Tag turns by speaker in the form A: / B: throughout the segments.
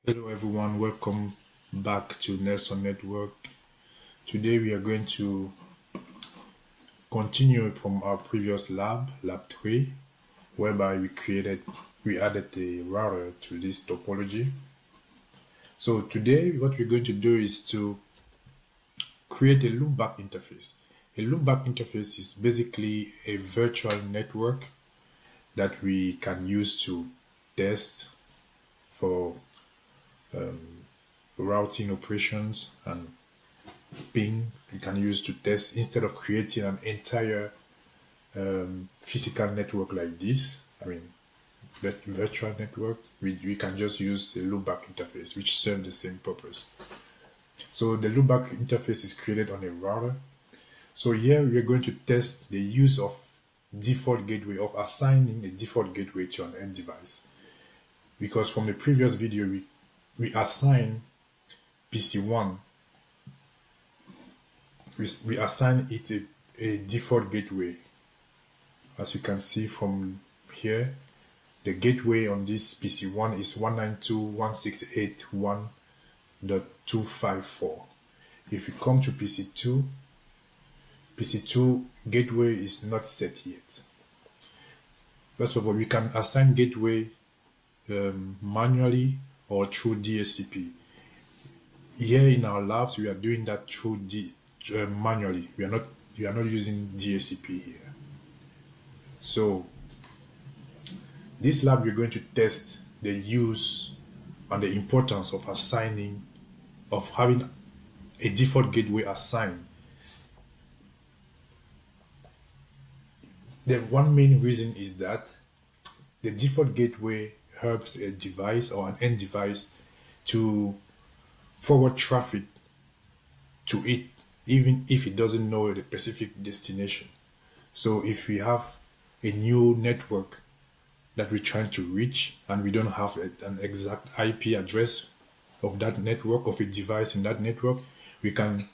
A: Hello everyone, welcome back to Nelson Network. Today we are going to continue from our previous lab 3, whereby we added a router to this topology. So today what we're going to do is to create a loopback interface. A loopback interface is basically a virtual network that we can use to test for routing operations and ping you can use to test instead of creating an entire physical network like this. I mean, virtual network, we can just use a loopback interface which serves the same purpose. So the loopback interface is created on a router. So here we are going to test the use of default gateway, of assigning a default gateway to an end device. Because from the previous video, we assign PC1, we assign it a default gateway. As you can see from here, the gateway on this PC1 is 192.168.1.254. If you come to PC2 gateway is not set yet. First of all, we can assign gateway manually or through DHCP. Here in our labs, we are doing that through manually. We are not using DHCP here. So this lab, we're going to test the use and the importance of having a default gateway assigned. The one main reason is that the default gateway helps a device or an end device to forward traffic to it, even if it doesn't know the specific destination. So if we have a new network that we're trying to reach and we don't have an exact IP address of that network, of a device in that network, we can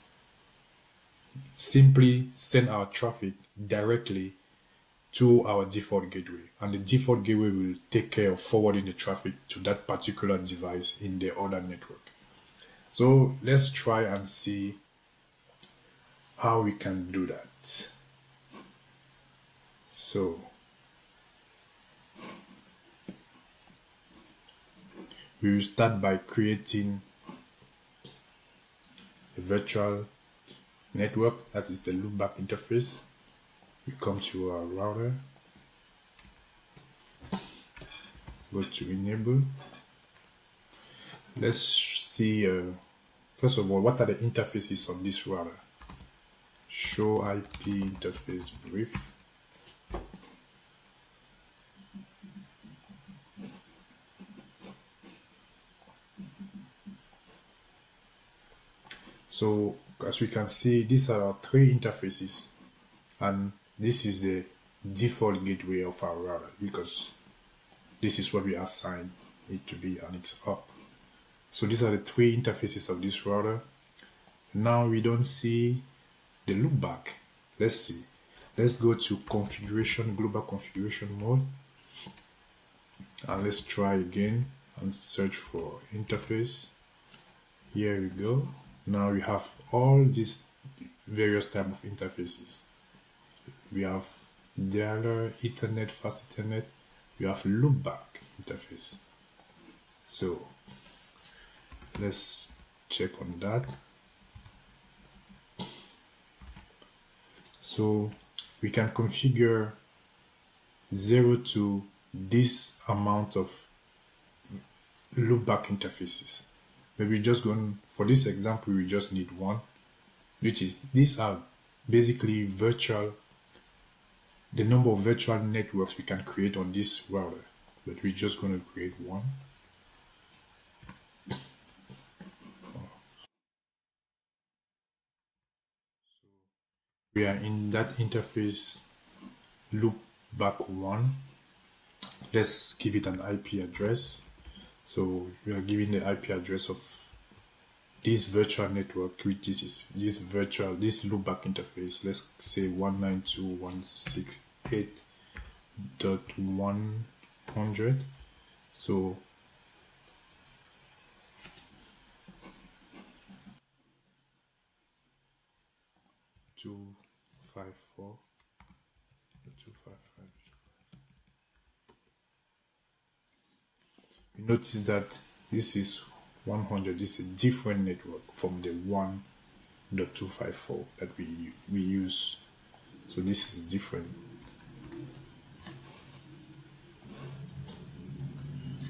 A: simply send our traffic directly to our default gateway, and the default gateway will take care of forwarding the traffic to that particular device in the other network. So let's try and see how we can do that. So we will start by creating a virtual network, that is the loopback interface. We come to our router, go to enable. Let's see, first of all, what are the interfaces on this router? Show IP interface brief. So as we can see, these are our three interfaces, and this is the default gateway of our router because this is what we assign it to be, and it's up. So these are the three interfaces of this router. Now we don't see the loopback. Let's see. Let's go to configuration, global configuration mode, and let's try again and search for interface. Here we go. Now we have all these various type of interfaces. We have dialer, Ethernet, fast Ethernet. We have loopback interface. So let's check on that. So we can configure 0 to this amount of loopback interfaces. Maybe just going for this example, we just need one, which is these are basically the number of virtual networks we can create on this router, but we're just going to create one. We are in that interface loopback 1. Let's give it an IP address. So we are giving the IP address of this virtual network, which is this loopback interface. Let's say 192.168.100. So 254, 255. You notice that this is 100. This is a different network from the 1.254 that we use. So this is different.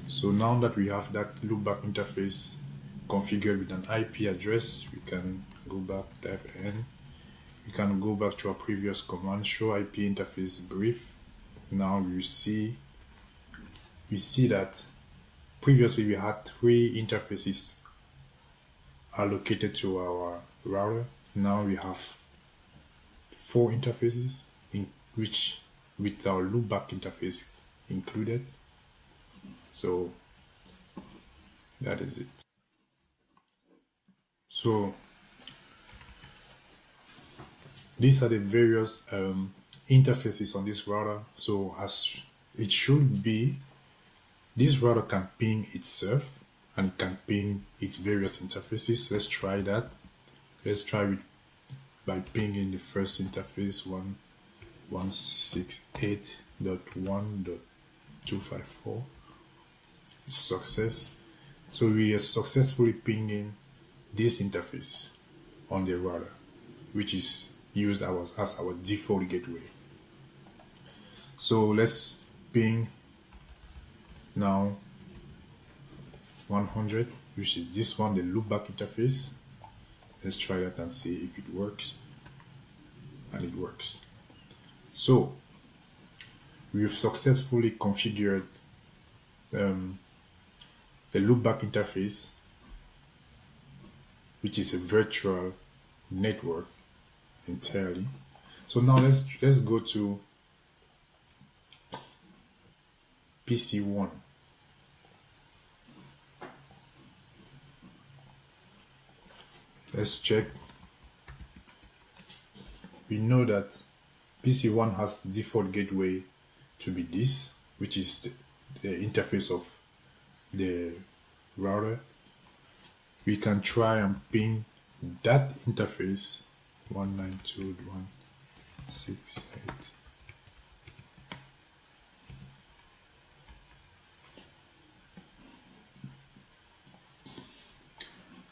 A: So now that we have that loopback interface configured with an IP address, we can go back, type N. We can go back to our previous command, show IP interface brief. Now you see that previously we had 3 interfaces allocated to our router. Now we have 4 interfaces, in which with our loopback interface included. So that is it. So these are the various interfaces on this router. So as it should be, this router can ping itself and it can ping its various interfaces. Let's try that. Let's try it by pinging the first interface, 168.1.254. Success. So we are successfully pinging this interface on the router, which is used as our default gateway. So let's ping now 100, which is this one, the loopback interface. Let's try that and see if it works. And it works. So we've successfully configured the loopback interface, which is a virtual network entirely. So now let's go to PC1. Let's check. We know that PC1 has default gateway to be this, which is the interface of the router. We can try and ping that interface 192.168.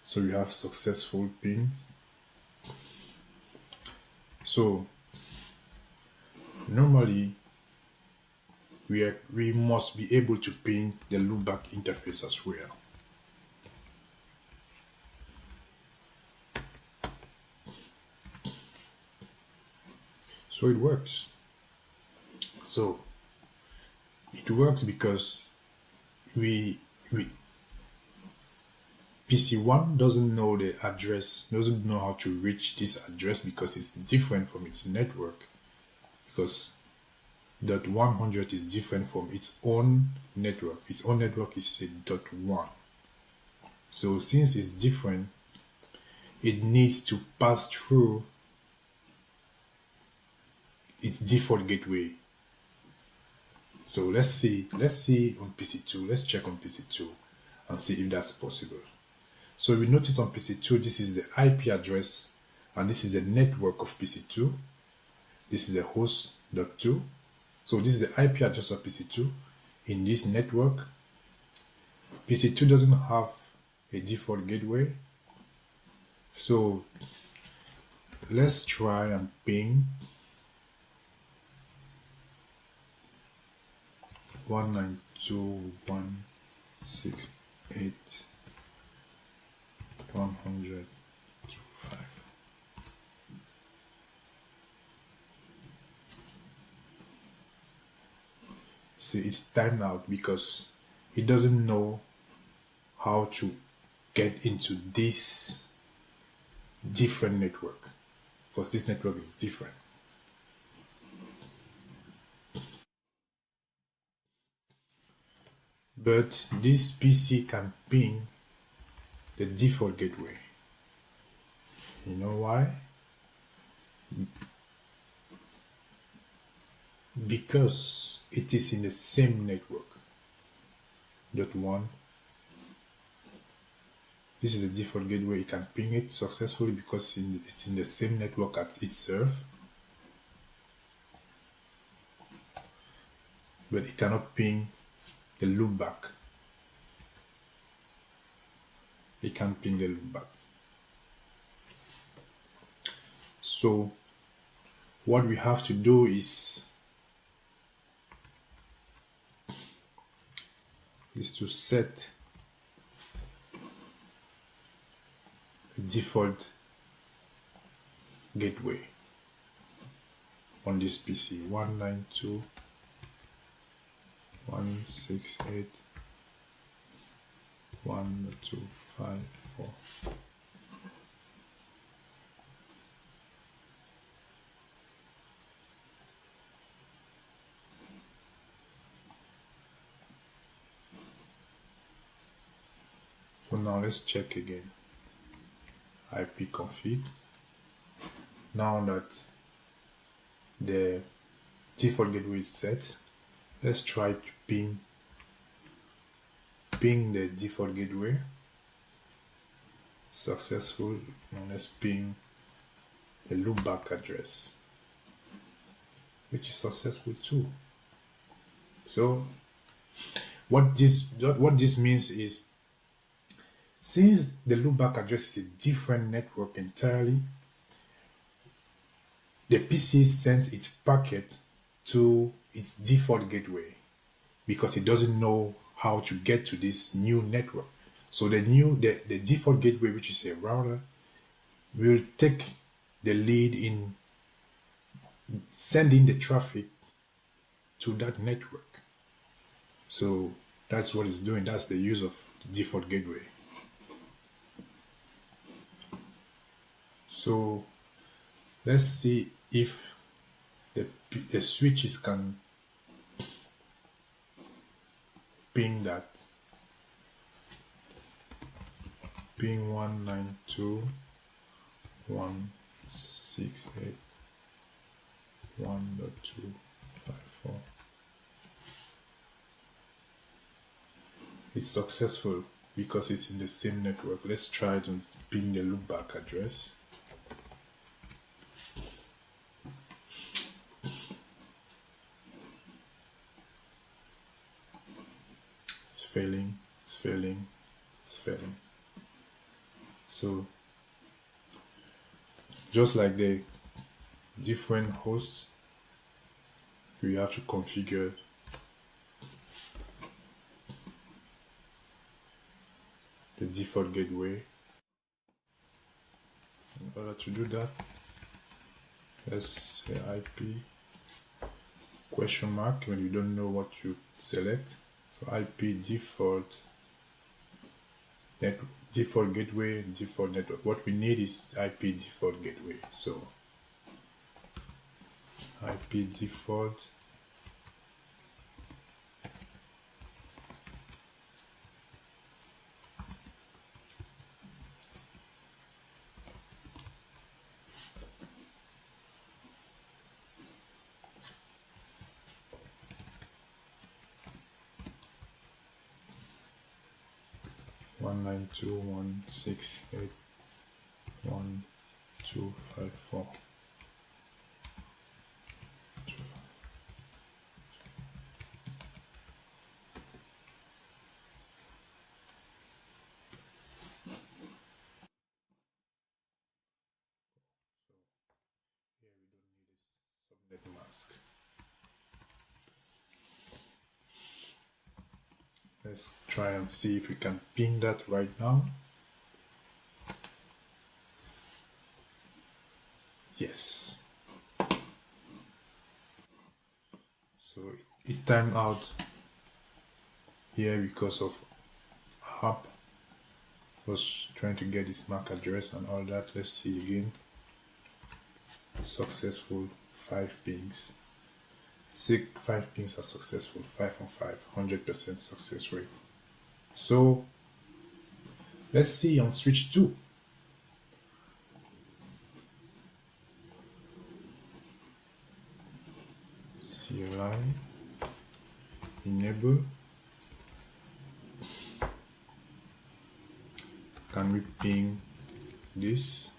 A: So we have successful pings. So normally we must be able to ping the loopback interface as well. So it works. So it works because PC1 doesn't know the address, doesn't know how to reach this address because it's different from its network. Because .100 is different from its own network. Its own network is a .1. So since it's different, it needs to pass through its default gateway. So let's see on PC2. Let's check on PC2 and see if that's possible. So we notice on PC2, this is the IP address and this is the network of PC2. This is the host.2. So this is the IP address of PC2 in this network. PC2 doesn't have a default gateway. So let's try and ping 192.168.100.25. See, it's timed out because it doesn't know how to get into this different network, because this network is different. But this PC can ping the default gateway. You know why? Because it is in the same network. .1. This is the default gateway. You can ping it successfully because it's in the same network as it serves. But it cannot ping the loopback. It can't ping the loopback. So what we have to do is to set a default gateway on this PC 192.168.1.254. So now let's check again. IP config. Now that the default gateway is set, let's try to ping the default gateway. Successful. Now let's ping the loopback address, which is successful too. So what this means is, since the loopback address is a different network entirely, the PC sends its packet to its default gateway because it doesn't know how to get to this new network. So the default gateway, which is a router, will take the lead in sending the traffic to that network. So that's what it's doing. That's the use of the default gateway. So let's see if the switches can ping that. Ping 192.168.1.254. It's successful because it's in the same network. Let's try to ping the loopback address. It's failing. So just like the different hosts, we have to configure the default gateway. In order to do that, let's say IP question mark when you don't know what to select. So IP default network, default gateway, default network. What we need is IP default gateway. So IP default one 192.168.1.254. Subnet mask. Let's try and see if we can ping that right now. Yes. So it timed out here because of app was trying to get this MAC address and all that. Let's see again. Successful 5 pings. 5 pings are successful. 5 on 5, 100% success rate. So let's see on switch 2. CLI enable can we ping this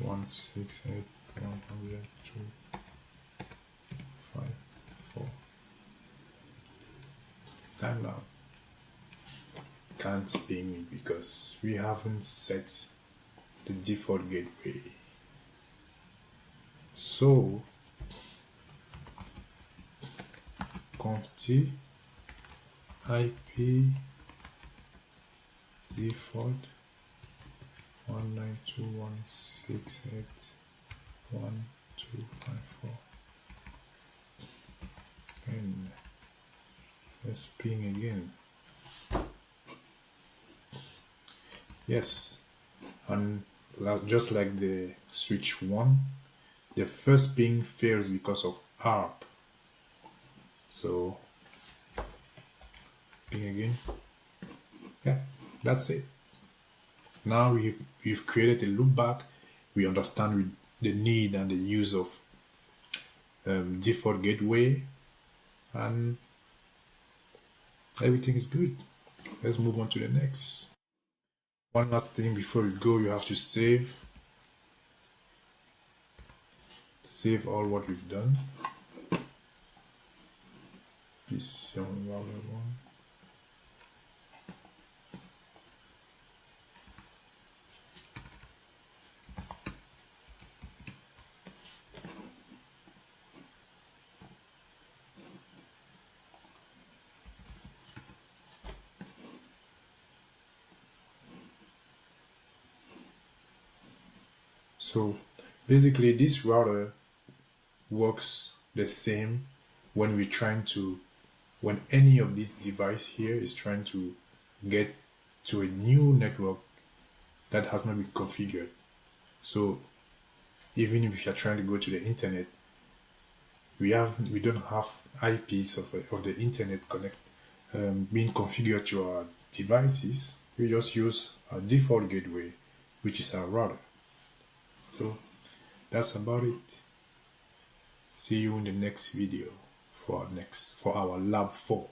A: 168.102.54 timeout? Can't ping it because we haven't set the default gateway. So conft IP default 192.168.1.254 and let's ping again. Yes, and just like the switch 1, the first ping fails because of ARP. So ping again. Yeah, that's it. Now we've created a loopback. We understand the need and the use of default gateway, and everything is good. Let's move on to the next. One last thing before we go, you have to save all what we've done. This router 1. So basically this router works the same when when any of this device here is trying to get to a new network that has not been configured. So even if you're trying to go to the internet, we don't have IPs of the internet being configured to our devices. We just use our default gateway, which is our router. So that's about it. See you in the next video for our lab 4.